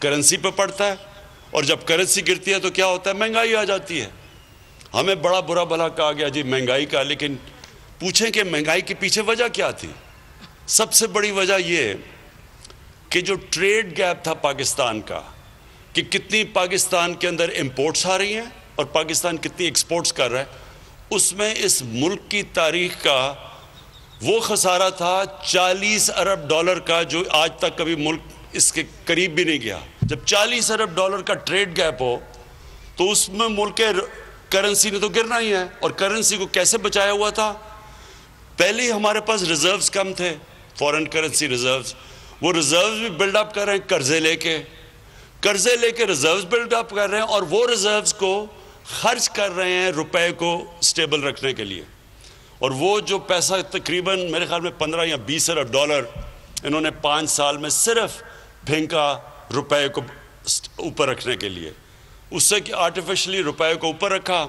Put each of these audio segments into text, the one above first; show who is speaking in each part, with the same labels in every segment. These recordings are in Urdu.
Speaker 1: کرنسی پہ پڑتا ہے، اور جب کرنسی گرتی ہے تو کیا ہوتا ہے؟ مہنگائی آ جاتی ہے۔ ہمیں بڑا برا بھلا کہا گیا جی مہنگائی کا، لیکن پوچھیں کہ مہنگائی کے پیچھے وجہ کیا تھی؟ سب سے بڑی وجہ یہ کہ جو ٹریڈ گیپ تھا پاکستان کا، کہ کتنی پاکستان کے اندر امپورٹس آ رہی ہیں اور پاکستان کتنی ایکسپورٹس کر رہا ہے، اس میں اس ملک کی تاریخ کا وہ خسارہ تھا 40 ارب ڈالر کا، جو آج تک کبھی ملک اس کے قریب بھی نہیں گیا۔ جب 40 ارب ڈالر کا ٹریڈ گیپ ہو تو اس میں ملک کے کرنسی نے تو گرنا ہی ہے، اور کرنسی کو کیسے بچایا ہوا تھا؟ پہلے ہی ہمارے پاس ریزروز کم تھے، فورن کرنسی ریزروز، وہ ریزروز بھی بلڈ اپ کر رہے ہیں قرضے لے کے ریزروز بلڈ اپ کر رہے ہیں، اور وہ ریزروز کو خرچ کر رہے ہیں روپے کو سٹیبل رکھنے کے لیے۔ اور وہ جو پیسہ تقریباً میرے خیال میں 15 یا 20 ارب ڈالر انہوں نے 5 سال میں صرف پھینکا روپے کو اوپر رکھنے کے لیے، اس سے کہ آرٹیفیشلی روپے کو اوپر رکھا،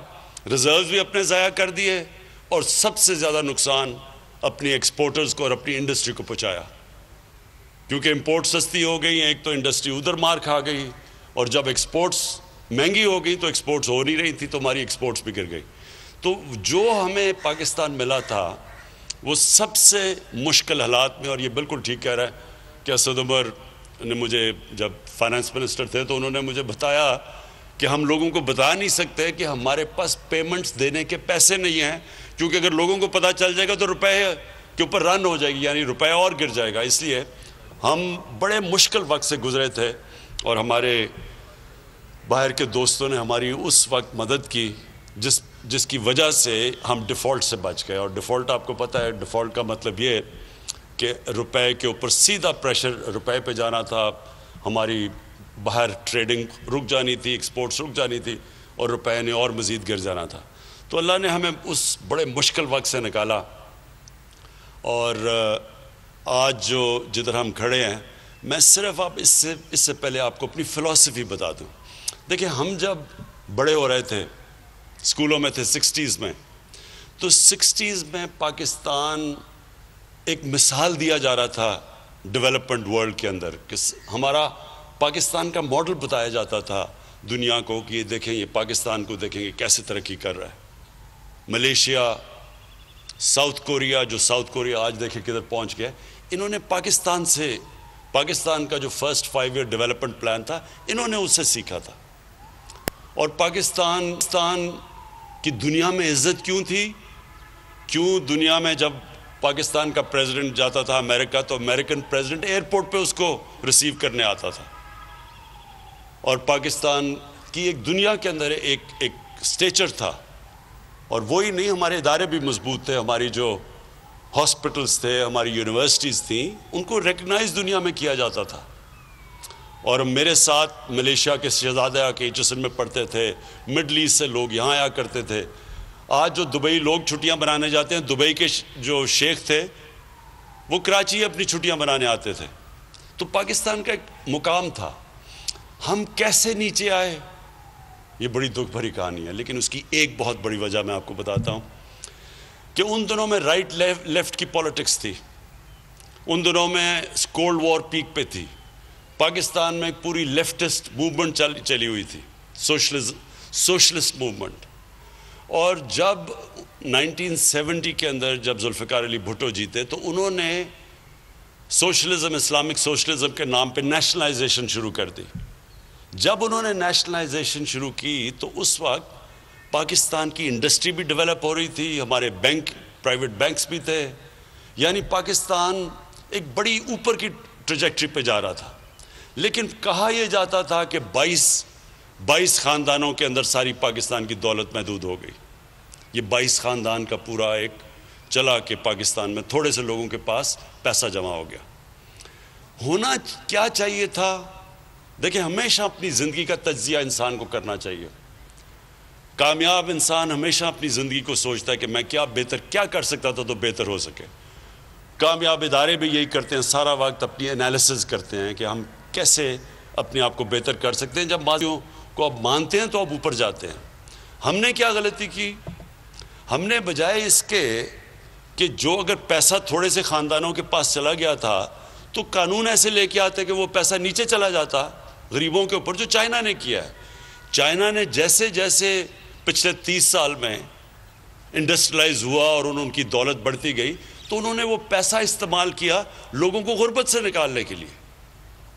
Speaker 1: ریزروز بھی اپنے ضائع کر دیے، اور سب سے زیادہ نقصان اپنی ایکسپورٹرز کو اور اپنی انڈسٹری کو پہنچایا، کیونکہ امپورٹ سستی ہو گئی ہیں، ایک تو انڈسٹری ادھر مار کھا گئی، اور جب ایکسپورٹس مہنگی ہو گئی تو ایکسپورٹس ہو نہیں رہی تھی تو ہماری ایکسپورٹس بھی گر گئی۔ تو جو ہمیں پاکستان ملا تھا وہ سب سے مشکل حالات میں، اور یہ بالکل ٹھیک کہہ رہا ہے کہ اسد عمر نے مجھے جب فائنانس منسٹر تھے تو انہوں نے مجھے بتایا کہ ہم لوگوں کو بتا نہیں سکتے کہ ہمارے پاس پیمنٹس دینے کے پیسے نہیں ہیں، کیونکہ اگر لوگوں کو پتہ چل جائے گا تو روپے کے اوپر رن ہو جائے گی، یعنی روپے اور گر جائے گا۔ اس لیے ہم بڑے مشکل وقت سے گزرے تھے، اور ہمارے باہر کے دوستوں نے ہماری اس وقت مدد کی جس کی وجہ سے ہم ڈیفالٹ سے بچ گئے۔ اور ڈیفالٹ آپ کو پتہ ہے، ڈیفالٹ کا مطلب یہ کہ روپے کے اوپر سیدھا پریشر روپے پہ جانا تھا، ہماری باہر ٹریڈنگ رک جانی تھی، ایکسپورٹس رک جانی تھی، اور روپے نے اور مزید گر جانا تھا۔ تو اللہ نے ہمیں اس بڑے مشکل وقت سے نکالا، اور آج جو جدھر ہم کھڑے ہیں، میں صرف اس سے پہلے آپ کو اپنی فلسفی بتا دوں۔ دیکھیں، ہم جب بڑے ہو رہے تھے، اسکولوں میں تھے 60s میں، تو 60s میں پاکستان ایک مثال دیا جا رہا تھا ڈیولپمنٹ ورلڈ کے اندر، کہ ہمارا پاکستان کا ماڈل بتایا جاتا تھا دنیا کو کہ یہ دیکھیں، یہ پاکستان کو دیکھیں کہ کیسے ترقی کر رہا ہے۔ ملیشیا، ساؤتھ کوریا، جو ساؤتھ کوریا آج دیکھیں کدھر پہنچ گیا، انہوں نے پاکستان کا جو فرسٹ 5 ایئر ڈیولپمنٹ پلان تھا، انہوں نے اس سے سیکھا تھا۔ اور پاکستان کی دنیا میں عزت کیوں تھی؟ کیوں دنیا میں جب پاکستان کا پریزیڈنٹ جاتا تھا امریکہ، تو امریکن پریزیڈنٹ ایئرپورٹ پہ اس کو ریسیو کرنے آتا تھا، اور پاکستان کی ایک دنیا کے اندر ایک سٹیچر تھا۔ اور وہی نہیں، ہمارے ادارے بھی مضبوط تھے، ہماری جو ہاسپٹلز تھے، ہماری یونیورسٹیز تھیں، ان کو ریکگنائز دنیا میں کیا جاتا تھا۔ اور میرے ساتھ ملیشیا کے شہزادے آ کے HSN میں پڑھتے تھے، مڈل ایسٹ سے لوگ یہاں آیا کرتے تھے۔ آج جو دبئی لوگ چھٹیاں بنانے جاتے ہیں، دبئی کے جو شیخ تھے وہ کراچی اپنی چھٹیاں بنانے آتے تھے۔ تو پاکستان کا ایک مقام تھا۔ ہم کیسے نیچے آئے، یہ بڑی دکھ بھری کہانی ہے، لیکن اس کی ایک بہت بڑی وجہ میں آپ کو بتاتا ہوں کہ ان دنوں میں رائٹ لیفٹ کی پولیٹکس تھی، ان دنوں میں کولڈ وار پیک پہ تھی، پاکستان میں ایک پوری لیفٹسٹ موومنٹ چلی ہوئی تھی، سوشلسٹ موومنٹ۔ اور جب 1970 کے اندر جب ذوالفقار علی بھٹو جیتے تو انہوں نے سوشلزم، اسلامک سوشلزم کے نام پہ نیشنلائزیشن شروع کر دی۔ جب انہوں نے نیشنلائزیشن شروع کی تو اس وقت پاکستان کی انڈسٹری بھی ڈیولپ ہو رہی تھی، ہمارے بینک، پرائیویٹ بینکس بھی تھے، یعنی پاکستان ایک بڑی اوپر کی ٹریجیکٹری پہ جا رہا تھا۔ لیکن کہا یہ جاتا تھا کہ 22 خاندانوں کے اندر ساری پاکستان کی دولت محدود ہو گئی۔ یہ 22 خاندان کا پورا ایک چلا کہ پاکستان میں تھوڑے سے لوگوں کے پاس پیسہ جمع ہو گیا۔ ہونا کیا چاہیے تھا؟ دیکھیں، ہمیشہ اپنی زندگی کا تجزیہ انسان کو کرنا چاہیے۔ کامیاب انسان ہمیشہ اپنی زندگی کو سوچتا ہے کہ میں کیا کر سکتا تھا تو بہتر ہو سکے۔ کامیاب ادارے بھی یہی کرتے ہیں، سارا وقت اپنی انالیسز کرتے ہیں کہ ہم کیسے اپنے آپ کو بہتر کر سکتے ہیں۔ جب ماضیوں کو اب مانتے ہیں تو اب اوپر جاتے ہیں۔ ہم نے کیا غلطی کی؟ ہم نے بجائے اس کے کہ جو اگر پیسہ تھوڑے سے خاندانوں کے پاس چلا گیا تھا تو قانون ایسے لے کے آتے کہ وہ پیسہ نیچے چلا جاتا، غریبوں کے اوپر جو چائنا نے کیا ہے. چائنا نے جیسے جیسے پچھلے 30 سال میں انڈسٹریلائز ہوا اور ان کی دولت بڑھتی گئی تو انہوں نے وہ پیسہ استعمال کیا لوگوں کو غربت سے نکالنے کے لیے.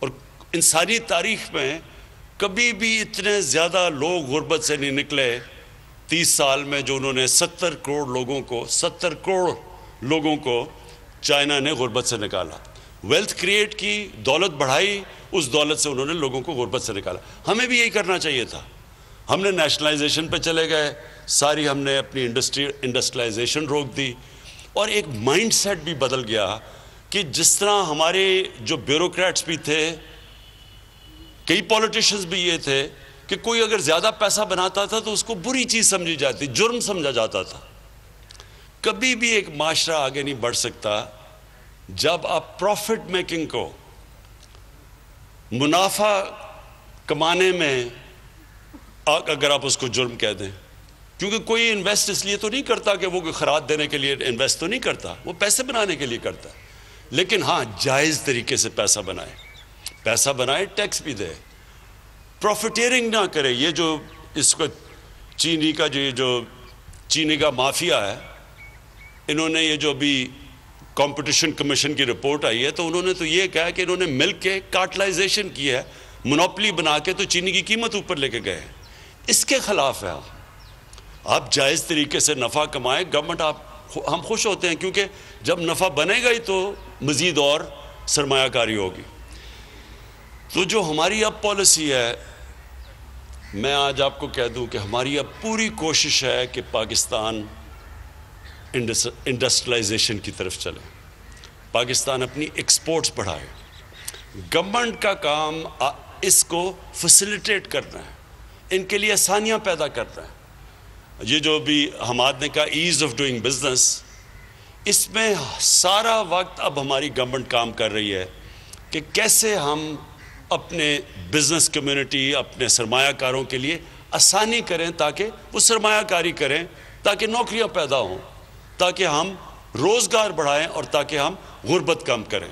Speaker 1: اور انسانی تاریخ میں کبھی بھی اتنے زیادہ لوگ غربت سے نہیں نکلے 30 سال میں جو انہوں نے 70 کروڑ لوگوں کو چائنا نے غربت سے نکالا. ویلتھ کریٹ کی، دولت بڑھائی، اس دولت سے انہوں نے لوگوں کو غربت سے نکالا. ہمیں بھی یہی کرنا چاہیے تھا. ہم نے نیشنلائزیشن پہ چلے گئے، ساری ہم نے اپنی انڈسٹریلائزیشن روک دی، اور ایک مائنڈ سیٹ بھی بدل گیا کہ جس طرح ہمارے جو بیوروکریٹس بھی تھے، کئی پولیٹیشنز بھی یہ تھے کہ کوئی اگر زیادہ پیسہ بناتا تھا تو اس کو بری چیز سمجھی جاتی، جرم سمجھا جاتا تھا. کبھی بھی ایک معاشرہ آگے نہیں بڑھ سکتا جب آپ پروفٹ میکنگ کو، منافع کمانے میں اگر آپ اس کو جرم کہہ دیں. کیونکہ کوئی انویسٹ اس لیے تو نہیں کرتا کہ وہ خراج دینے کے لیے انویسٹ تو نہیں کرتا، وہ پیسے بنانے کے لیے کرتا ہے. لیکن ہاں جائز طریقے سے پیسہ بنائے، ٹیکس بھی دے، پروفیٹیرنگ نہ کرے. یہ جو اس کو چینی کا مافیا ہے، انہوں نے یہ جو بھی کمپٹیشن کمیشن کی رپورٹ آئی ہے تو انہوں نے تو یہ کہا کہ انہوں نے ملک کے کارٹلائزیشن کی ہے، منوپلی بنا کے تو چینی کی قیمت اوپر لے کے گئے. اس کے خلاف ہے. آپ جائز طریقے سے نفع کمائیں، گورنمنٹ ہم خوش ہوتے ہیں، کیونکہ جب نفع بنے گا ہی تو مزید اور سرمایہ کاری ہوگی. تو جو ہماری اب پالیسی ہے، میں آج آپ کو کہہ دوں کہ ہماری اب پوری کوشش ہے کہ پاکستان انڈسٹریلائزیشن کی طرف چلے، پاکستان اپنی ایکسپورٹس بڑھائے. گورنمنٹ کا کام اس کو فیسیلیٹیٹ کرنا ہے، ان کے لیے آسانیاں پیدا کرنا ہے. یہ جو بھی حماد نے کہا ایز آف ڈوئنگ بزنس، اس میں سارا وقت اب ہماری گورنمنٹ کام کر رہی ہے کہ کیسے ہم اپنے بزنس کمیونٹی، اپنے سرمایہ کاروں کے لیے آسانی کریں تاکہ وہ سرمایہ کاری کریں، تاکہ نوکریاں پیدا ہوں، تاکہ ہم روزگار بڑھائیں اور تاکہ ہم غربت کم کریں.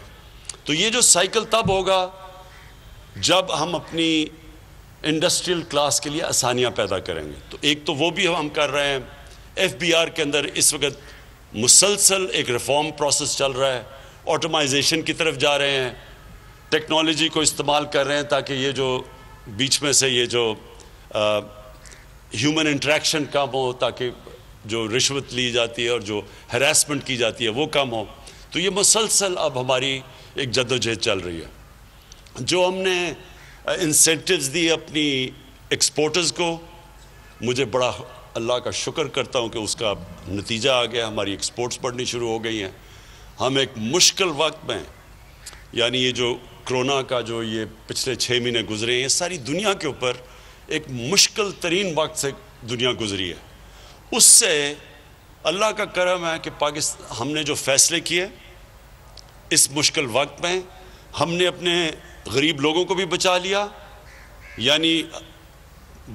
Speaker 1: تو یہ جو سائیکل تب ہوگا جب ہم اپنی انڈسٹریل کلاس کے لیے آسانیاں پیدا کریں گے. تو ایک تو وہ بھی ہم کر رہے ہیں. ایف بی آر کے اندر اس وقت مسلسل ایک ریفارم پروسیس چل رہا ہے، آٹومائزیشن کی طرف جا رہے ہیں، ٹیکنالوجی کو استعمال کر رہے ہیں تاکہ یہ جو بیچ میں سے یہ جو ہیومن انٹریکشن کم ہو، تاکہ جو رشوت لی جاتی ہے اور جو ہراسمنٹ کی جاتی ہے وہ کم ہو. تو یہ مسلسل اب ہماری ایک جدوجہد چل رہی ہے. جو ہم نے انسینٹیوز دی اپنی ایکسپورٹرز کو، مجھے بڑا اللہ کا شکر کرتا ہوں کہ اس کا نتیجہ آ گیا، ہماری ایکسپورٹس بڑھنی شروع ہو گئی ہیں. ہم ایک مشکل وقت میں، یعنی یہ جو کرونا کا جو یہ پچھلے 6 مہینے گزرے ہیں، یہ ساری دنیا کے اوپر ایک مشکل ترین وقت سے دنیا گزری ہے. اس سے اللہ کا کرم ہے کہ ہم نے جو فیصلے کیے اس مشکل وقت میں، ہم نے اپنے غریب لوگوں کو بھی بچا لیا، یعنی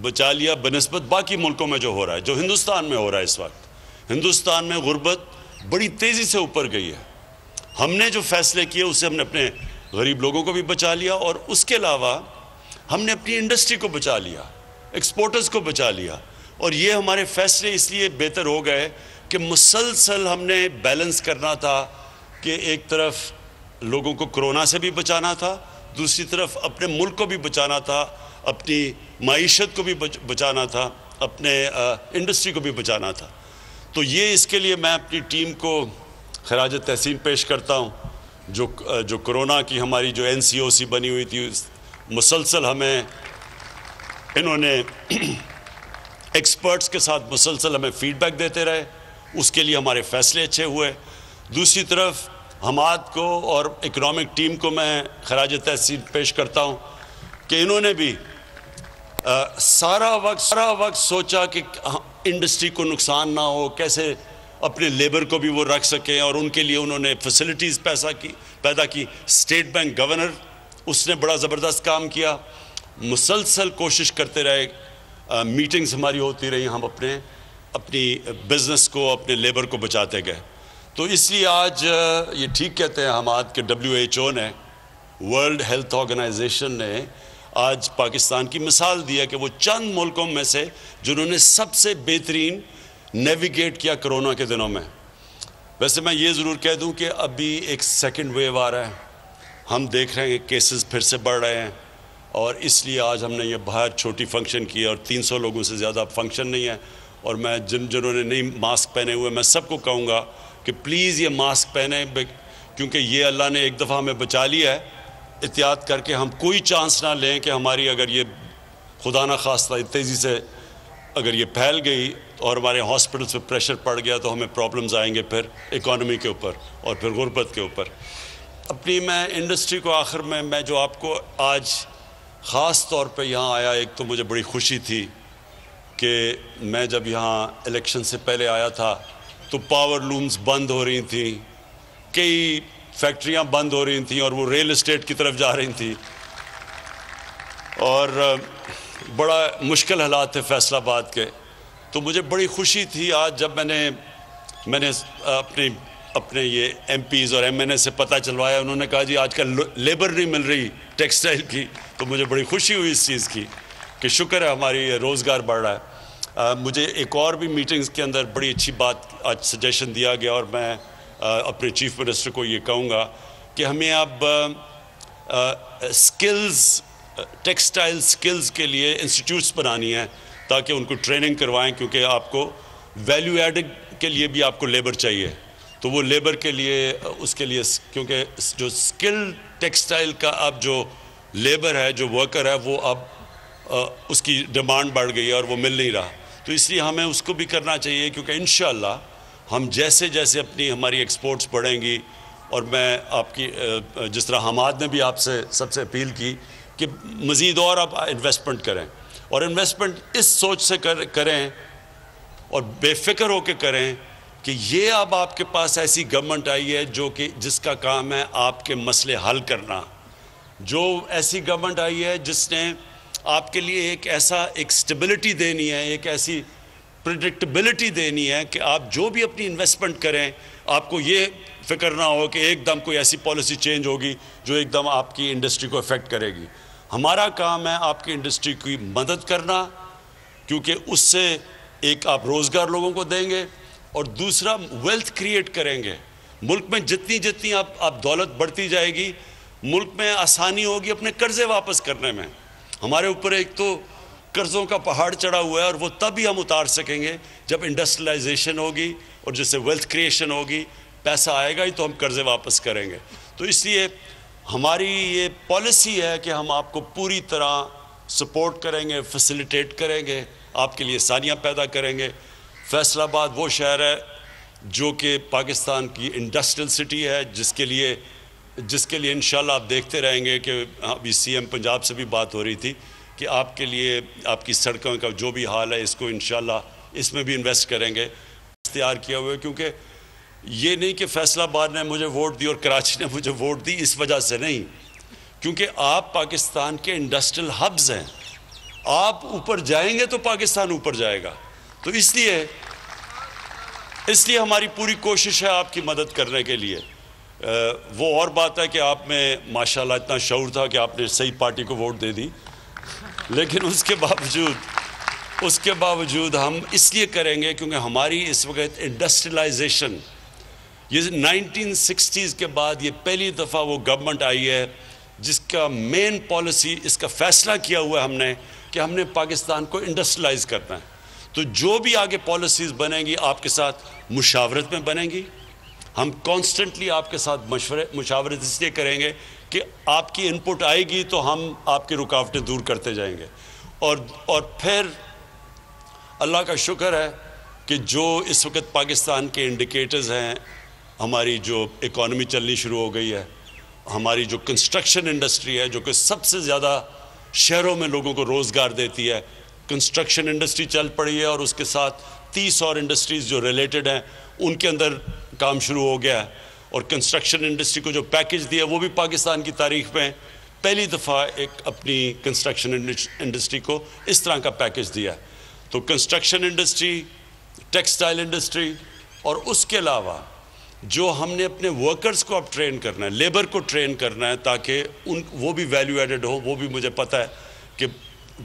Speaker 1: بچا لیا بنسبت باقی ملکوں میں جو ہو رہا ہے، جو ہندوستان میں ہو رہا ہے. اس وقت ہندوستان میں غربت بڑی تیزی سے اوپر گئی ہے. ہم نے جو فیصلے کیے اس سے ہم نے اپنے غریب لوگوں کو بھی بچا لیا، اور اس کے علاوہ ہم نے اپنی انڈسٹری کو بچا لیا، ایکسپورٹرز کو بچا لیا. اور یہ ہمارے فیصلے اس لیے بہتر ہو گئے کہ مسلسل ہم نے بیلنس کرنا تھا کہ ایک طرف لوگوں کو کرونا سے بھی بچانا تھا، دوسری طرف اپنے ملک کو بھی بچانا تھا، اپنی معیشت کو بھی بچانا تھا، اپنے انڈسٹری کو بھی بچانا تھا. تو یہ اس کے لیے میں اپنی ٹیم کو خراج تحسین پیش کرتا ہوں. جو کرونا کی ہماری جو NCOC بنی ہوئی تھی، مسلسل ہمیں انہوں نے ایکسپرٹس کے ساتھ مسلسل ہمیں فیڈ بیک دیتے رہے، اس کے لیے ہمارے فیصلے اچھے ہوئے. دوسری طرف حماد کو اور اکنامک ٹیم کو میں خراج تحسین پیش کرتا ہوں کہ انہوں نے بھی سارا وقت سوچا کہ انڈسٹری کو نقصان نہ ہو، کیسے اپنے لیبر کو بھی وہ رکھ سکیں، اور ان کے لیے انہوں نے فیسلٹیز پیدا کی. اسٹیٹ بینک گورنر، اس نے بڑا زبردست کام کیا. مسلسل کوشش کرتے رہے، میٹنگز ہماری ہوتی رہی، ہم اپنی بزنس کو، اپنے لیبر کو بچاتے گئے. تو اس لیے آج یہ ٹھیک کہتے ہیں حماد کہ WHO نے، ورلڈ ہیلتھ آرگنائزیشن نے آج پاکستان کی مثال دی ہے کہ وہ چند ملکوں میں سے جنہوں نے سب سے بہترین نیویگیٹ کیا کرونا کے دنوں میں۔ ویسے میں یہ ضرور کہہ دوں کہ ابھی ایک سیکنڈ ویو آ رہا ہے، ہم دیکھ رہے ہیں کہ کیسز پھر سے بڑھ رہے ہیں، اور اس لیے آج ہم نے یہ باہر چھوٹی فنکشن کی اور 300 لوگوں سے زیادہ فنکشن نہیں ہے۔ اور میں جنہوں نے نہیں ماسک پہنے ہوئے، میں سب کو کہوں گا کہ پلیز یہ ماسک پہنیں، کیونکہ یہ اللہ نے ایک دفعہ ہمیں بچا لیا ہے۔ احتیاط کر کے ہم کوئی چانس نہ لیں کہ ہماری اگر یہ خدا نہ خواستہ تیزی سے اگر یہ پھیل گئی اور ہمارے ہاسپٹلس پہ پریشر پڑ گیا تو ہمیں پرابلمز آئیں گے پھر اکانومی کے اوپر اور پھر غربت کے اوپر۔ اپنی میں انڈسٹری کو آخر میں جو آپ کو آج خاص طور پہ یہاں آیا، ایک تو مجھے بڑی خوشی تھی کہ میں جب یہاں الیکشن سے پہلے آیا تھا تو پاور لومز بند ہو رہی تھیں، کئی فیکٹریاں بند ہو رہی تھیں اور وہ ریل اسٹیٹ کی طرف جا رہی تھیں، اور بڑا مشکل حالات تھے فیصل آباد کے۔ تو مجھے بڑی خوشی تھی آج جب میں نے اپنے یہ ایم پیز اور ایم این اے سے پتہ چلوایا، انہوں نے کہا جی آج کل لیبر نہیں مل رہی ٹیکسٹائل کی، تو مجھے بڑی خوشی ہوئی اس چیز کی کہ شکر ہے ہماری روزگار بڑھ رہا ہے۔ مجھے ایک اور بھی میٹنگز کے اندر بڑی اچھی بات آج سجیشن دیا گیا، اور میں اپنے چیف منسٹر کو یہ کہوں گا کہ ہمیں اب سکلز، ٹیکسٹائل سکلز کے لیے انسٹیٹیوٹس بنانی ہیں تاکہ ان کو ٹریننگ کروائیں، کیونکہ آپ کو ویلیو ایڈنگ کے لیے بھی آپ کو لیبر چاہیے۔ تو وہ لیبر کے لیے، اس کے لیے، کیونکہ جو سکل ٹیکسٹائل کا اب جو لیبر ہے، جو ورکر ہے، وہ اب اس کی ڈیمانڈ بڑھ گئی ہے اور وہ مل نہیں رہا، تو اس لیے ہمیں اس کو بھی کرنا چاہیے، کیونکہ انشاءاللہ ہم جیسے جیسے ہماری ایکسپورٹس بڑھیں گی، اور میں آپ کی جس طرح حماد نے بھی آپ سے سب سے اپیل کی کہ مزید اور آپ انویسٹمنٹ کریں، اور انویسٹمنٹ اس سوچ سے کریں اور بے فکر ہو کے کریں کہ یہ اب آپ کے پاس ایسی گورنمنٹ آئی ہے جس کا کام ہے آپ کے مسئلے حل کرنا، جو ایسی گورنمنٹ آئی ہے جس نے آپ کے لیے ایک سٹیبلٹی دینی ہے، ایک ایسی پریڈکٹیبلٹی دینی ہے کہ آپ جو بھی اپنی انویسٹمنٹ کریں آپ کو یہ فکر نہ ہو کہ ایک دم کوئی ایسی پالیسی چینج ہوگی جو ایک دم آپ کی انڈسٹری کو افیکٹ کرے گی۔ ہمارا کام ہے آپ کی انڈسٹری کی مدد کرنا، کیونکہ اس سے ایک آپ روزگار لوگوں کو دیں گے، اور دوسرا ویلتھ کریٹ کریں گے۔ ملک میں جتنی آپ دولت بڑھتی جائے گی، ملک میں آسانی ہوگی اپنے قرضے واپس کرنے میں۔ ہمارے اوپر ایک تو قرضوں کا پہاڑ چڑھا ہوا ہے، اور وہ تب ہی ہم اتار سکیں گے جب انڈسٹریلائزیشن ہوگی اور جس سے ویلتھ کریشن ہوگی، پیسہ آئے گا ہی تو ہم قرضے واپس کریں گے۔ تو اس لیے ہماری یہ پالیسی ہے کہ ہم آپ کو پوری طرح سپورٹ کریں گے، فیسیلیٹیٹ کریں گے، آپ کے لیے آسانیاں پیدا کریں گے۔ فیصل آباد وہ شہر ہے جو کہ پاکستان کی انڈسٹریل سٹی ہے، جس کے لیے انشاءاللہ آپ دیکھتے رہیں گے کہ ابھی سی ایم پنجاب سے بھی بات ہو رہی تھی کہ آپ کے لیے آپ کی سڑکوں کا جو بھی حال ہے، اس کو انشاءاللہ اس میں بھی انویسٹ کریں گے، اختیار کیا ہوا ہے۔ کیونکہ یہ نہیں کہ فیصل آباد نے مجھے ووٹ دی اور کراچی نے مجھے ووٹ دی، اس وجہ سے نہیں، کیونکہ آپ پاکستان کے انڈسٹریل ہبز ہیں، آپ اوپر جائیں گے تو پاکستان اوپر جائے گا۔ تو اس لیے ہماری پوری کوشش ہے آپ کی مدد کرنے کے لیے۔ وہ اور بات ہے کہ آپ میں ماشاءاللہ اتنا شعور تھا کہ آپ نے صحیح پارٹی کو ووٹ دے دی، لیکن اس کے باوجود ہم اس لیے کریں گے کیونکہ ہماری اس وقت انڈسٹریلائزیشن، یہ 1960s کے بعد یہ پہلی دفعہ وہ گورنمنٹ آئی ہے جس کا مین پالیسی، اس کا فیصلہ کیا ہوا ہے ہم نے کہ ہم نے پاکستان کو انڈسٹریلائز کرنا ہے۔ تو جو بھی آگے پالیسیز بنیں گی آپ کے ساتھ مشاورت میں بنیں گی، ہم کانسٹنٹلی آپ کے ساتھ مشاورت اس لیے کریں گے کہ آپ کی انپٹ آئے گی تو ہم آپ کی رکاوٹیں دور کرتے جائیں گے، اور پھر اللہ کا شکر ہے کہ جو اس وقت پاکستان کے انڈیکیٹرز ہیں، ہماری جو اکانومی چلنی شروع ہو گئی ہے، ہماری جو کنسٹرکشن انڈسٹری ہے جو کہ سب سے زیادہ شہروں میں لوگوں کو روزگار دیتی ہے، کنسٹرکشن انڈسٹری چل پڑی ہے، اور اس کے ساتھ 30 اور انڈسٹریز جو ریلیٹڈ ہیں ان کے اندر کام شروع ہو گیا ہے، اور کنسٹرکشن انڈسٹری کو جو پیکج دیا وہ بھی پاکستان کی تاریخ میں پہلی دفعہ ایک اپنی کنسٹرکشن انڈسٹری کو اس طرح کا پیکج دیا ہے۔ تو کنسٹرکشن انڈسٹری، ٹیکسٹائل انڈسٹری، اور اس کے علاوہ جو ہم نے اپنے ورکرز کو اب ٹرین کرنا ہے، لیبر کو ٹرین کرنا ہے تاکہ وہ بھی ویلیو ایڈڈ ہو، وہ بھی مجھے پتہ ہے کہ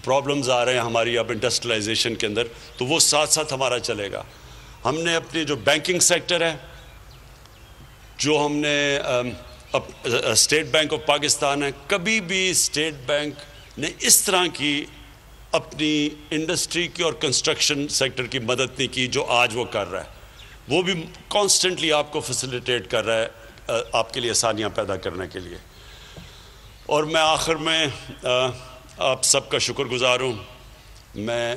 Speaker 1: پرابلمز آ رہے ہیں ہماری اب انڈسٹریلائزیشن کے اندر، تو وہ ساتھ ساتھ ہمارا چلے گا. ہم نے اپنی جو بینکنگ سیکٹر ہے، جو ہم نے اسٹیٹ بینک آف پاکستان ہے، کبھی بھی اسٹیٹ بینک نے اس طرح کی اپنی انڈسٹری کی اور کنسٹرکشن سیکٹر کی مدد نہیں کی جو آج وہ کر رہا ہے. وہ بھی کانسٹنٹلی آپ کو فیسیلیٹیٹ کر رہا ہے آپ کے لیے آسانیاں پیدا کرنے کے لیے. اور میں آخر میں آپ سب کا شکر گزار ہوں. میں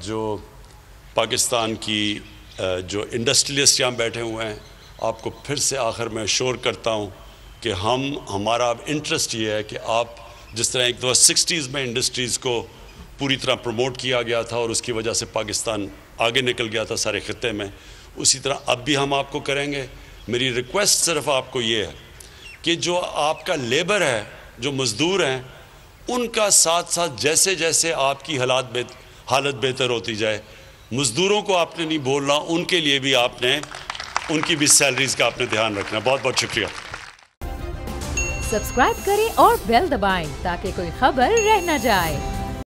Speaker 1: جو پاکستان کی جو انڈسٹریلسٹ یہاں بیٹھے ہوئے ہیں، آپ کو پھر سے آخر میں شور کرتا ہوں کہ ہمارا انٹرسٹ یہ ہے کہ آپ جس طرح ایک دفعہ 60s میں انڈسٹریز کو پوری طرح پروموٹ کیا گیا تھا اور اس کی وجہ سے پاکستان آگے نکل گیا تھا سارے خطے میں، اسی طرح اب بھی ہم آپ کو کریں گے. میری ریکویسٹ صرف آپ کو یہ ہے کہ جو آپ کا لیبر ہے، جو مزدور ہیں، ان کا ساتھ ساتھ جیسے جیسے آپ کی حالت بہتر ہوتی جائے، مزدوروں کو آپ نے نہیں بولنا، ان کے لیے بھی آپ نے ان کی بھی سیلریز کا آپ نے دھیان رکھنا. بہت بہت شکریہ.
Speaker 2: سبسکرائب کریں اور بیل دبائیں تاکہ کوئی خبر رہ نہ جائے.